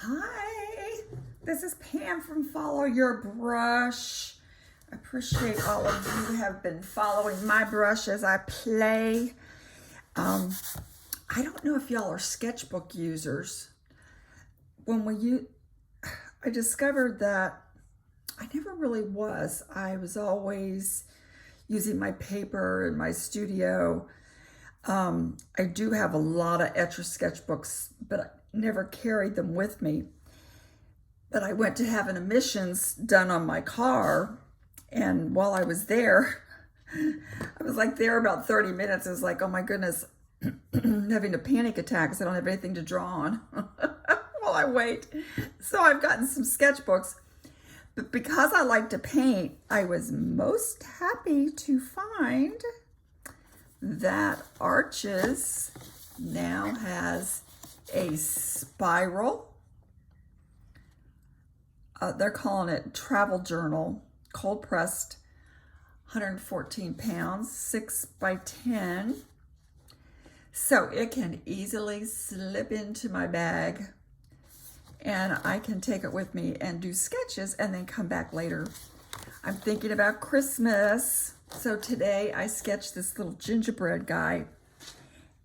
Hi, this is Pam from Follow Your Brush. I appreciate all of you who have been following my brush as I play. I don't know if y'all are sketchbook users. I discovered that I never really was. I was always using my paper in my studio. I do have a lot of Etch-a sketchbooks, but I never carried them with me. But I went to have an emissions done on my car, and while I was there, I was like there about 30 minutes. I was like, oh my goodness, I'm having a panic attack because I don't have anything to draw on while I wait. So I've gotten some sketchbooks. But because I like to paint, I was most happy to find that Arches now has a spiral. They're calling it travel journal, cold pressed, 114 pounds, 6 by 10. So it can easily slip into my bag and I can take it with me and do sketches and then come back later. I'm thinking about Christmas. So today I sketched this little gingerbread guy,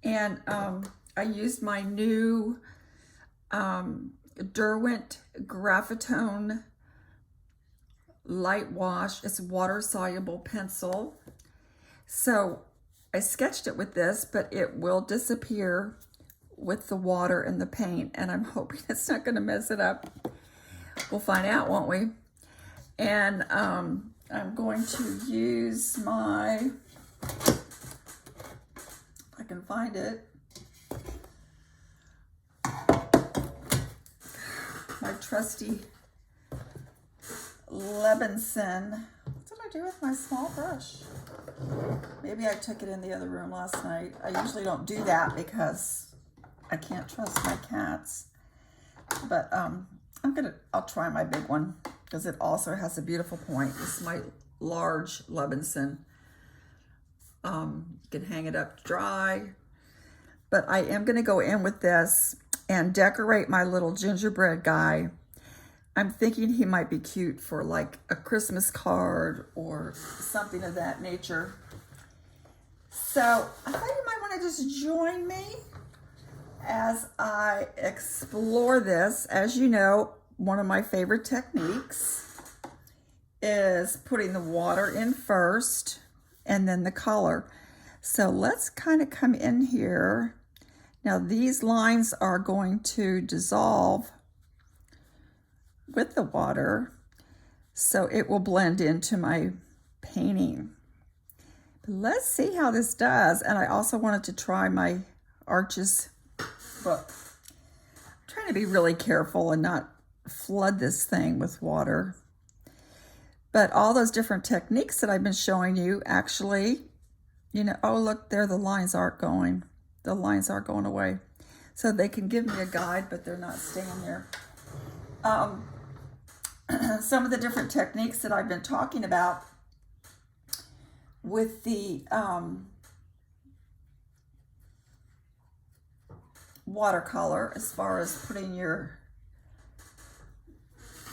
and I used my new Derwent Graphitone light wash. It's a water soluble pencil. So I sketched it with this, but it will disappear with the water and the paint, and I'm hoping it's not going to mess it up. We'll find out, won't we? And I'm going to use my, if I can find it, my trusty Levinson. What did I do with my small brush? Maybe I took it in the other room last night. I usually don't do that because I can't trust my cats. But I'll try my big one because it also has a beautiful point. This is my large Levinson. You can hang it up to dry. But I am going to go in with this and decorate my little gingerbread guy. I'm thinking he might be cute for like a Christmas card or something of that nature. So I thought you might want to just join me as I explore this. As you know, one of my favorite techniques is putting the water in first and then the color. So let's kind of come in here. Now these lines are going to dissolve with the water, so it will blend into my painting. But let's see how this does. And I also wanted to try my Arches book. I'm trying to be really careful and not flood this thing with water. But all those different techniques that I've been showing you actually, oh look there, the lines aren't going. The lines aren't going away. So they can give me a guide, but they're not staying there. Some of the different techniques that I've been talking about with the watercolor, as far as putting your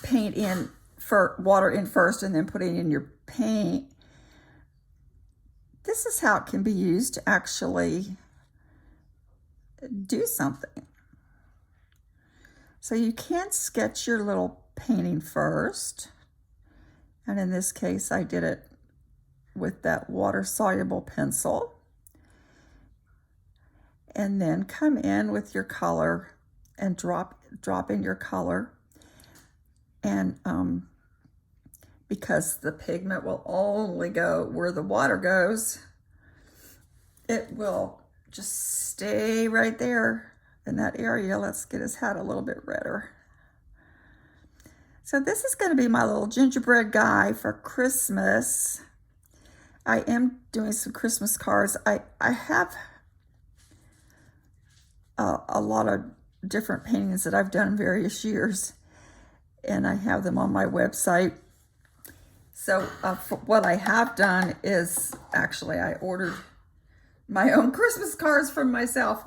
paint in, for water in first and then putting in your paint. This is how it can be used to actually do something. So you can sketch your little painting first, and in this case I did it with that water soluble pencil, and then come in with your color and drop in your color, and because the pigment will only go where the water goes, it will just stay right there in that area. Let's get his hat a little bit redder. So this is going to be my little gingerbread guy for Christmas. I am doing some Christmas cards. I have a lot of different paintings that I've done in various years, and I have them on my website. So what I have done is actually I ordered my own Christmas cards from myself.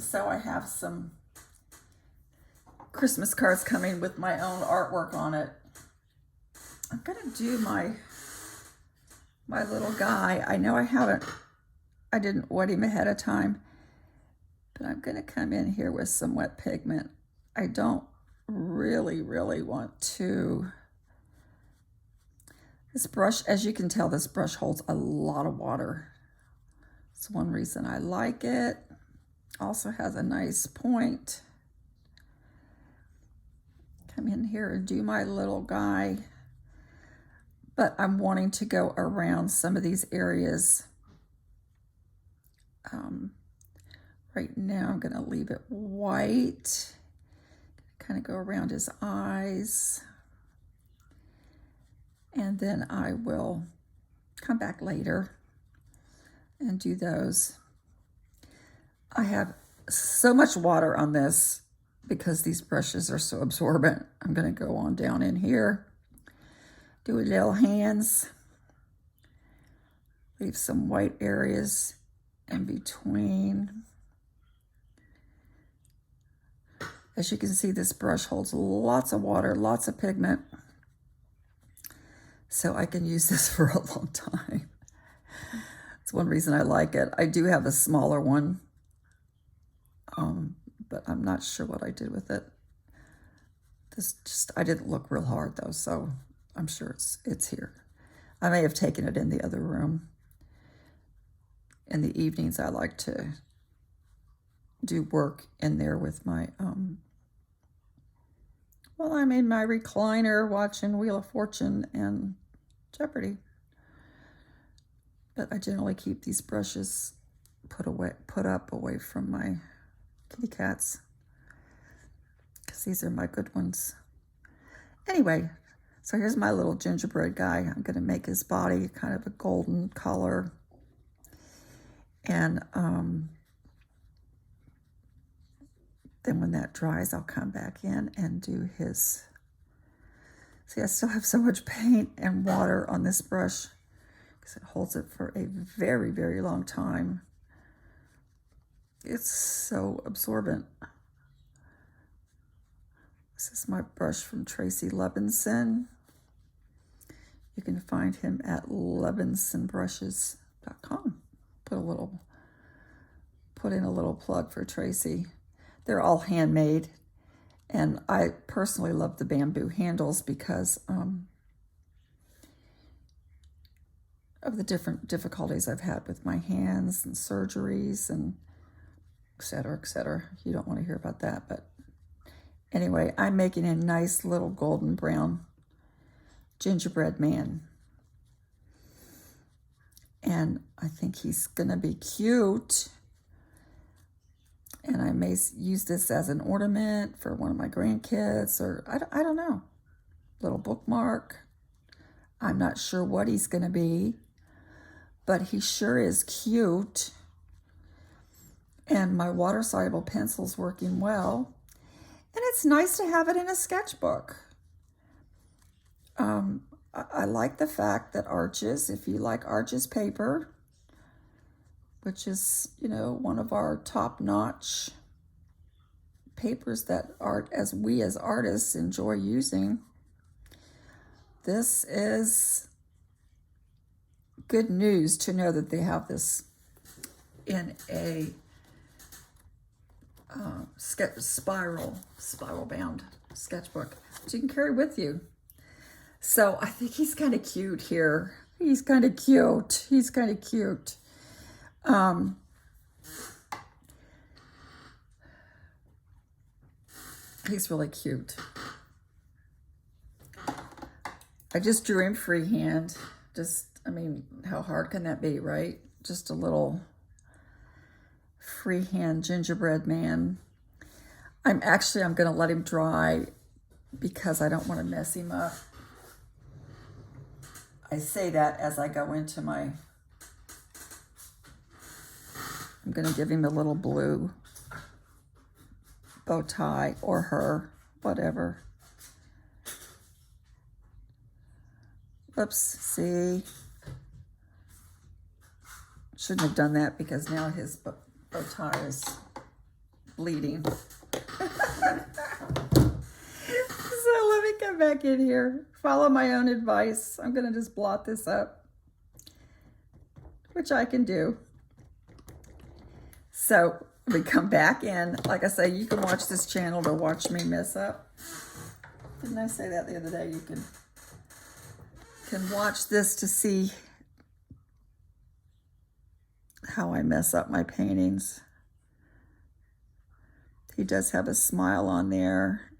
So I have some Christmas cards coming with my own artwork on it. I'm gonna do my little guy. I know I didn't wet him ahead of time, but I'm gonna come in here with some wet pigment. I don't really want to. This brush, as you can tell, this brush holds a lot of water. It's one reason I like it. Also has a nice point. Come in here and do my little guy. But I'm wanting to go around some of these areas. Right now I'm gonna leave it white. Kind of go around his eyes. And then I will come back later and do those. I have so much water on this because these brushes are so absorbent. I'm gonna go on down in here, do a little hands, leave some white areas in between. As you can see, this brush holds lots of water, lots of pigment. So I can use this for a long time. It's one reason I like it. I do have a smaller one, but I'm not sure what I did with it. I didn't look real hard though, so I'm sure it's here. I may have taken it in the other room. In the evenings, I like to do work in there with my, well, I'm in my recliner watching Wheel of Fortune and Jeopardy. But I generally keep these brushes put up away from my kitty cats, because these are my good ones. Anyway, so here's my little gingerbread guy. I'm going to make his body kind of a golden color. And then when that dries, I'll come back in and do his. See, I still have so much paint and water on this brush because it holds it for a very long time. It's so absorbent. This is my brush from Tracy Levinson. You can find him at levinsonbrushes.com. Put in a little plug for Tracy. They're all handmade. And I personally love the bamboo handles because of the different difficulties I've had with my hands and surgeries and et cetera, et cetera. You don't want to hear about that, but anyway, I'm making a nice little golden brown gingerbread man. And I think he's gonna be cute. And I may use this as an ornament for one of my grandkids, or I don't know, little bookmark. I'm not sure what he's gonna be, but he sure is cute. And my water-soluble pencil's working well. And it's nice to have it in a sketchbook. I like the fact that Arches, if you like Arches paper, which is, you know, one of our top-notch papers that we as artists enjoy using, this is good news to know that they have this in a spiral bound sketchbook that you can carry with you. So I think he's kind of cute here. He's kind of cute. He's really cute. I just drew him freehand. I mean, how hard can that be, right? Just a little freehand gingerbread man. I'm going to let him dry because I don't want to mess him up. I say that as I go into I'm going to give him a little blue bow tie, or her, whatever. Oops, see? Shouldn't have done that because now his bow tie is bleeding. So let me come back in here. Follow my own advice. I'm going to just blot this up, which I can do. So we come back in. Like I say, you can watch this channel to watch me mess up. Didn't I say that the other day? You can watch this to see how I mess up my paintings. He does have a smile on there.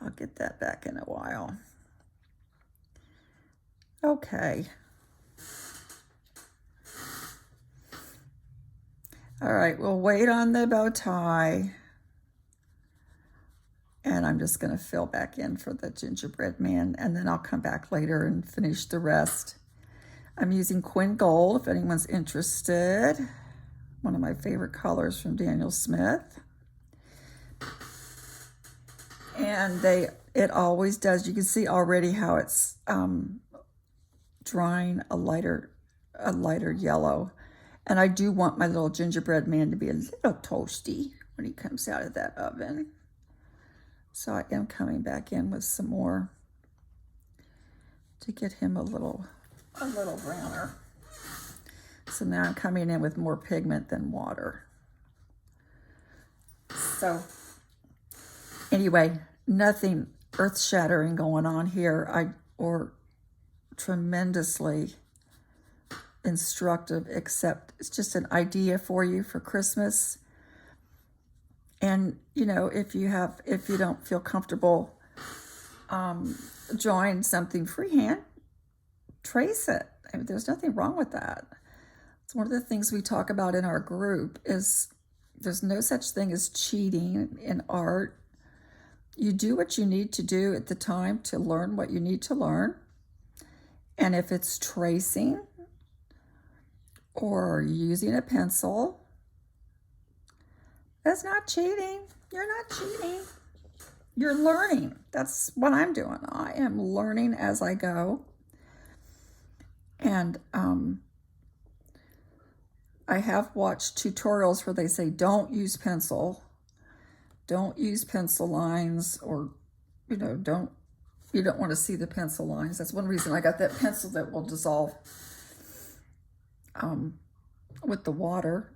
I'll get that back in a while. Okay. All right, we'll wait on the bow tie. And I'm just going to fill back in for the Gingerbread Man, and then I'll come back later and finish the rest. I'm using Quinn Gold, if anyone's interested. One of my favorite colors from Daniel Smith. And it always does. You can see already how it's drying a lighter yellow. And I do want my little Gingerbread Man to be a little toasty when he comes out of that oven. So I am coming back in with some more to get him a little browner. So now I'm coming in with more pigment than water. So anyway, nothing earth-shattering going on here, or tremendously instructive, except it's just an idea for you for Christmas. And you know, if you don't feel comfortable drawing something freehand, trace it. I mean, there's nothing wrong with that. It's one of the things we talk about in our group is there's no such thing as cheating in art. You do what you need to do at the time to learn what you need to learn. And if it's tracing or using a pencil, that's not cheating. You're not cheating. You're learning. That's what I'm doing. I am learning as I go. And I have watched tutorials where they say don't use pencil. Don't use pencil lines, or you don't want to see the pencil lines. That's one reason I got that pencil that will dissolve with the water.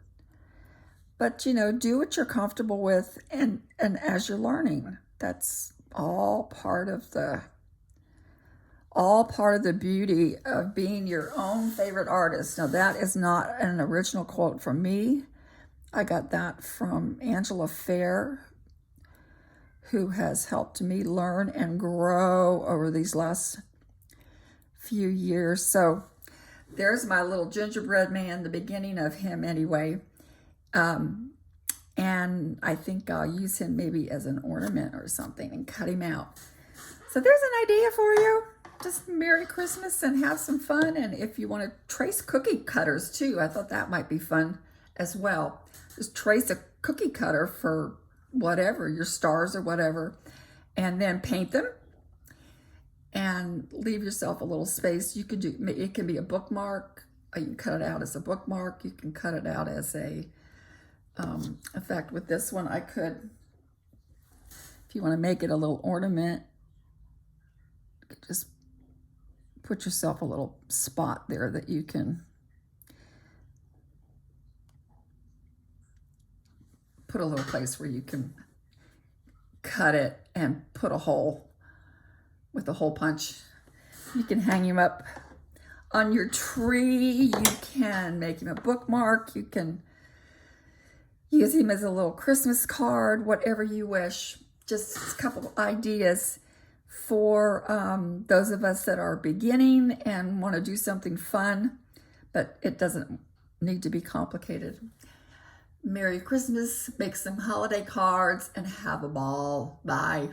But do what you're comfortable with, and as you're learning, that's all part of the beauty of being your own favorite artist. Now, that is not an original quote from me. I got that from Angela Fair, who has helped me learn and grow over these last few years. So there's my little Gingerbread Man, the beginning of him anyway. And I think I'll use him maybe as an ornament or something and cut him out. So there's an idea for you. Just Merry Christmas and have some fun. And if you want to trace cookie cutters too, I thought that might be fun as well. Just trace a cookie cutter for whatever, your stars or whatever, and then paint them and leave yourself a little space. You could it can be a bookmark. You can cut it out as a bookmark. You can cut it out as in fact, with this one, I could, if you want to make it a little ornament, just put yourself a little spot there that you can put a little place where you can cut it and put a hole with a hole punch. You can hang him up on your tree. You can make him a bookmark. You can use him as a little Christmas card, whatever you wish. Just a couple of ideas for those of us that are beginning and want to do something fun, but it doesn't need to be complicated. Merry Christmas, make some holiday cards, and have a ball. Bye.